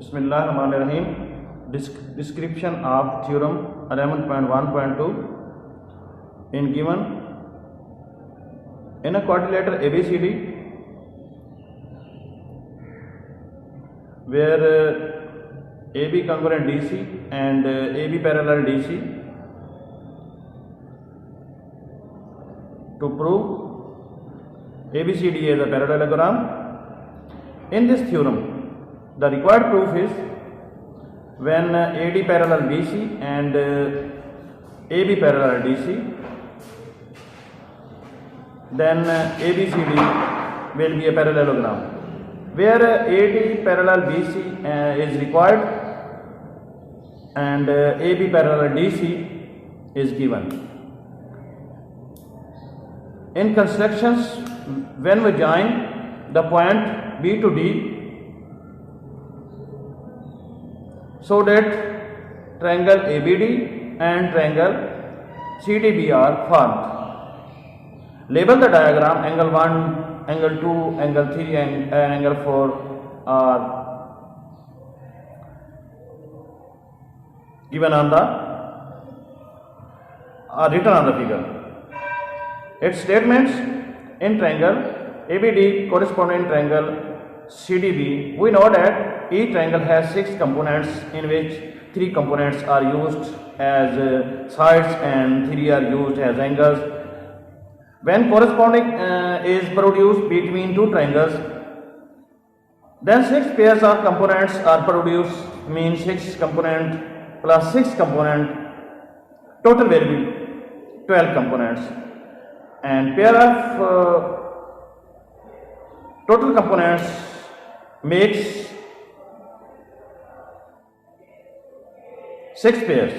Bismillahirrahmanirrahim. Description of theorem 11.1.2 in given in a quadrilateral ABCD where AB congruent DC and AB parallel DC. To prove ABCD is a parallelogram, in this theorem the required proof is when AD parallel BC and AB parallel DC, then ABCD will be a parallelogram. Where AD parallel BC is required and AB parallel DC is given. In constructions, when we join the point B to D so that triangle ABD and triangle CDB are formed. Label the diagram. Angle 1, angle 2, angle 3 and angle 4 are given on the written on the figure. Its statements: in triangle ABD corresponding triangle CDB, we know that each triangle has 6 components in which 3 components are used as sides and 3 are used as angles. When corresponding is produced between 2 triangles, then 6 pairs of components are produced, means 6 component plus 6 component, total will be 12 components, and pair of total components makes 6 pairs.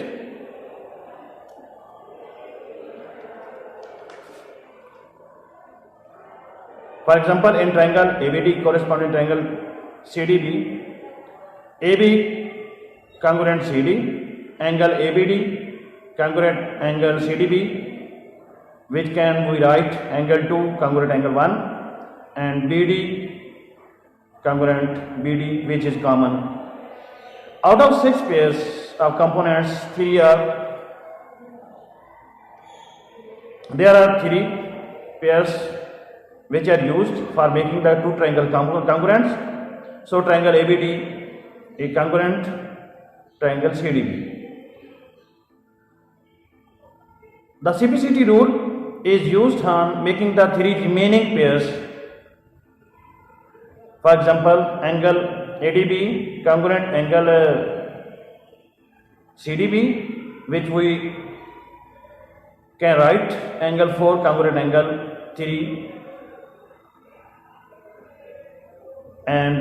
For example, in triangle ABD corresponding triangle CDB, AB congruent CD, angle ABD congruent angle CDB, which can we write angle 2 congruent angle 1, and BD congruent BD, which is common. Out of 6 pairs of components, there are 3 pairs which are used for making the 2 triangle congruents. So triangle ABD is congruent triangle CDB. The CPCT rule is used on making the 3 remaining pairs. For example, angle ADB congruent angle CDB, which we can write angle 4 congruent angle 3, and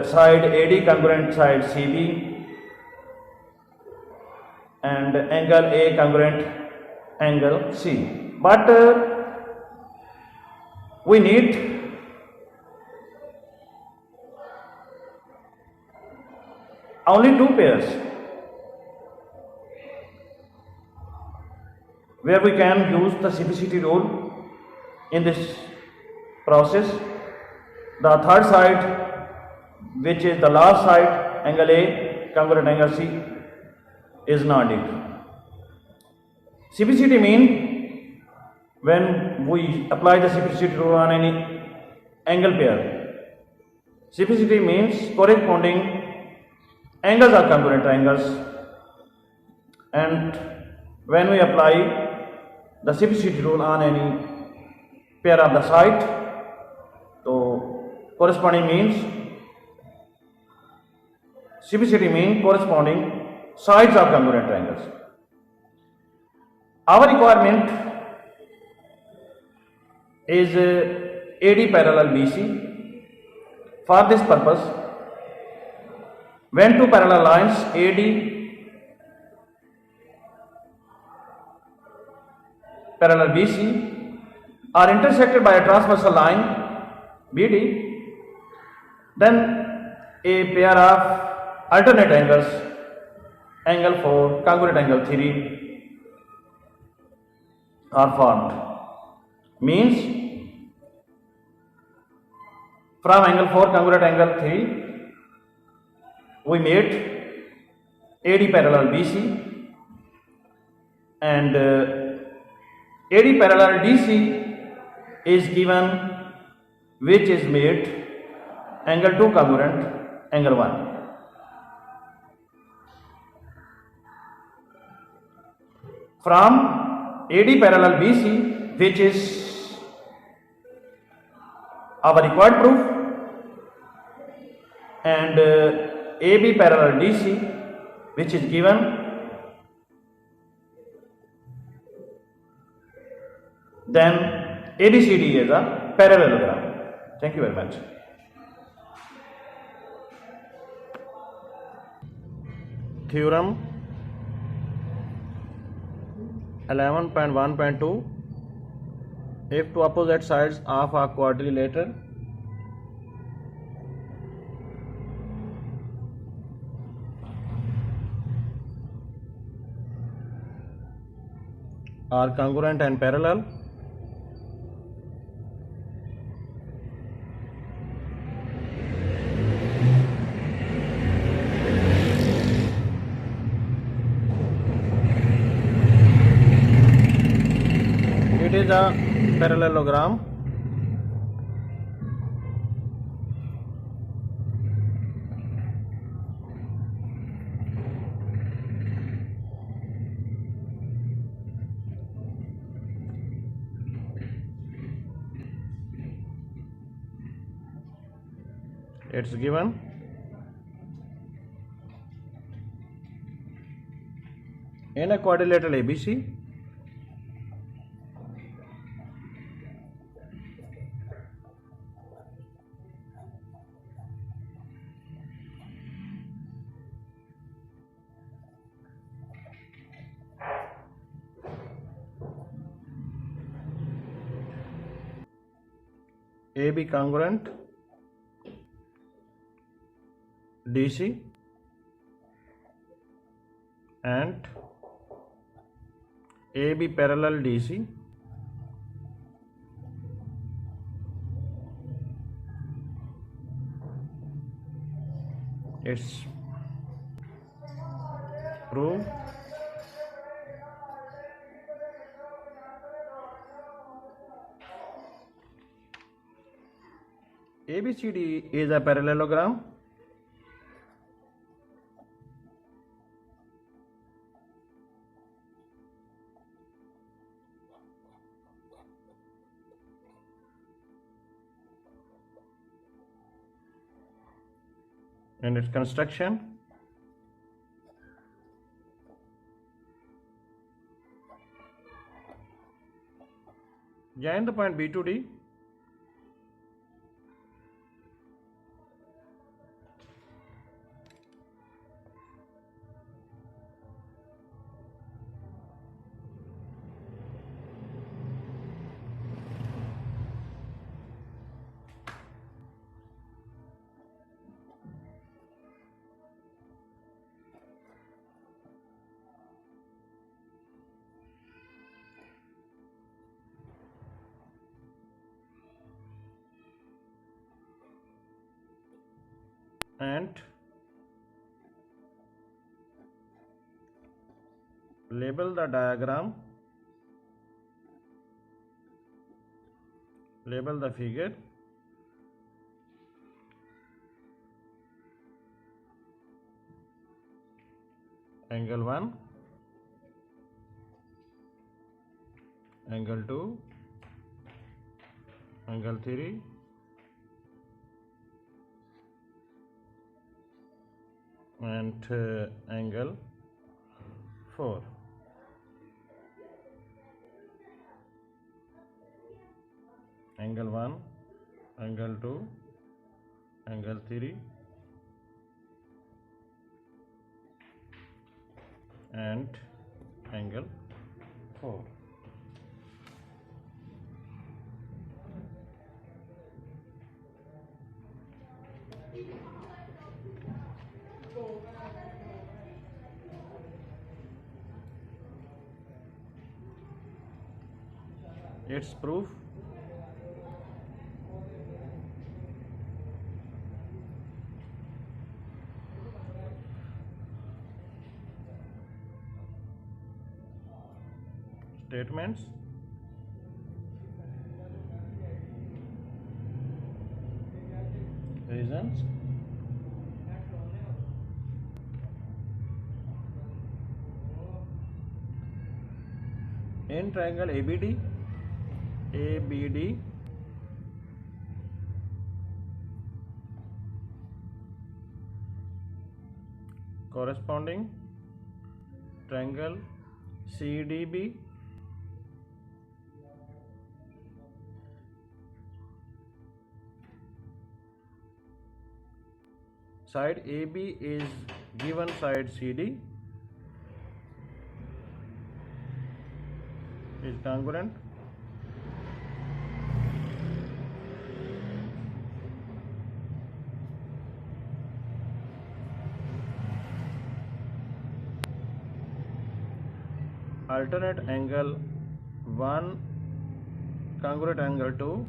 side AD congruent side CB, and angle A congruent angle C. But we need only 2 pairs where we can use the CPCT rule in this process. The third side, which is the last side, angle A congruent angle C, is not needed. CPCT means when we apply the CPCT rule on any angle pair, CPCT means corresponding angles are congruent triangles, and when we apply the CPCT rule on any pair of the side, so corresponding means CPCT means corresponding sides of congruent triangles. Our requirement is AD parallel BC. For this purpose, when 2 parallel lines AD parallel BC are intersected by a transversal line BD, then a pair of alternate angles, angle 4 congruent angle 3, are formed. Means from angle 4 congruent angle 3 we made AD parallel BC, and AD parallel DC is given, which is made angle 2 congruent angle 1. From AD parallel BC, which is our required proof, and AB parallel DC, which is given, then ABCD is a parallelogram. Thank you very much. Theorem 11.1.2. If two opposite sides of a quadrilateral are congruent and parallel, it is a parallelogram. It's given in a quadrilateral ABC. AB congruent DC and AB parallel DC it's proved. ABCD is a parallelogram. And its construction, join the point B to D, and label the diagram, label the figure, angle 1, angle 2, angle 3, and angle 4. Angle 1, angle 2, angle 3, and angle 4. Its proof, statements. Reasons. In triangle ABD corresponding triangle CDB side AB is given side CD is congruent. Alternate angle 1 congruent angle 2.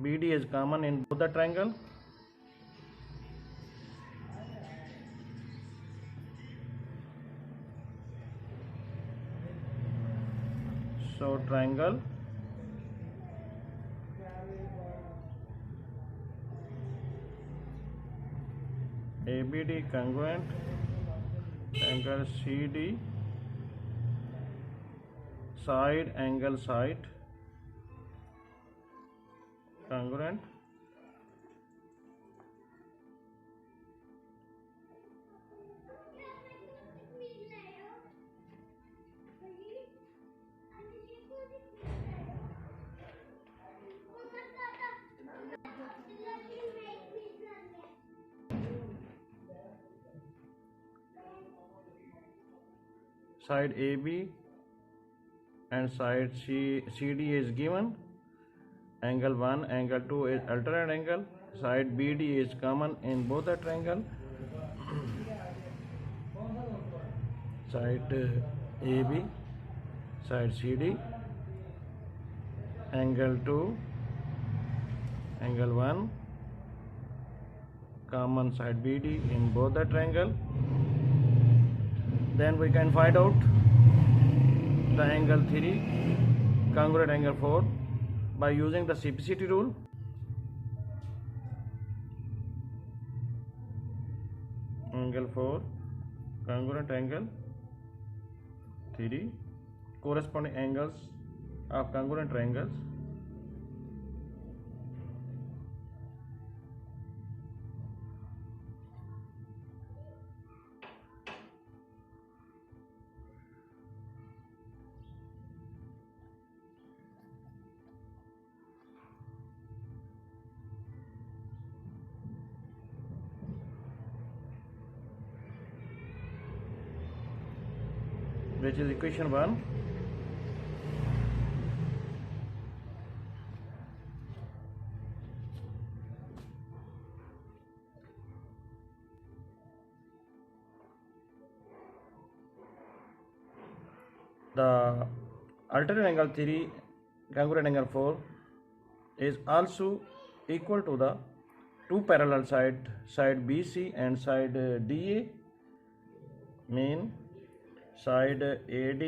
BD is common in both the triangle. So triangle ABD congruent, triangle CD side angle side congruent. Side AB and side CD is given. Angle 1, angle 2 is alternate angle. Side BD is common in both the triangle. Side AB, side CD, angle 2, angle 1, common side BD in both the triangle. Then we can find out triangle 3 congruent angle 4 by using the CPCT rule. Angle 4 congruent angle 3 corresponding angles of congruent triangles. Which is equation 1. The alternate angle 3 congruent angle 4 is also equal to the two parallel side BC and side DA, mean side AD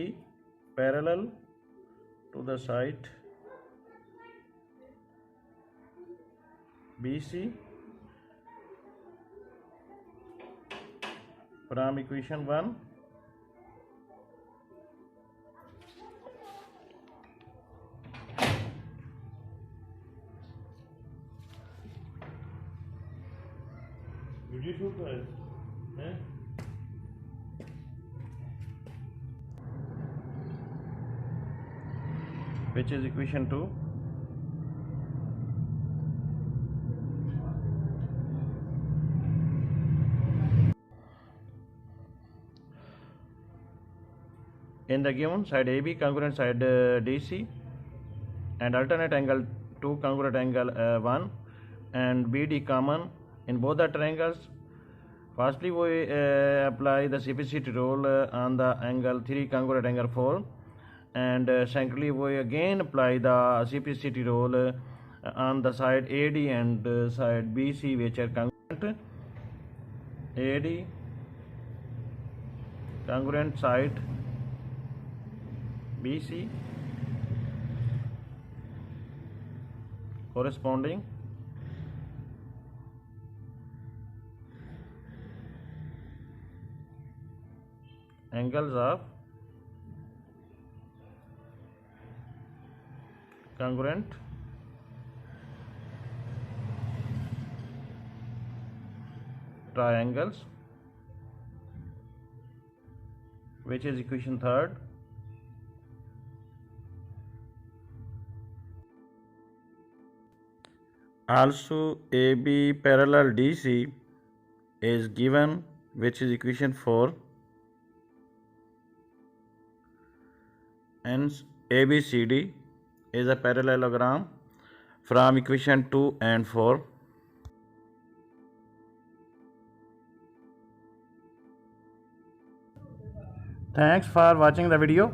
parallel to the side BC from equation 1. Which is equation 2. In the given side AB congruent side DC and alternate angle 2 congruent angle 1 and BD common in both the triangles. Firstly, we apply the CPCT rule on the angle 3 congruent angle 4. and secondly we again apply the reciprocity rule on the side AD and side BC, which are congruent. AD congruent side BC corresponding angles of congruent triangles, which is equation third. Also AB parallel DC is given, which is equation 4. Hence ABCD is a parallelogram from equation 2 and 4. Thanks for watching the video.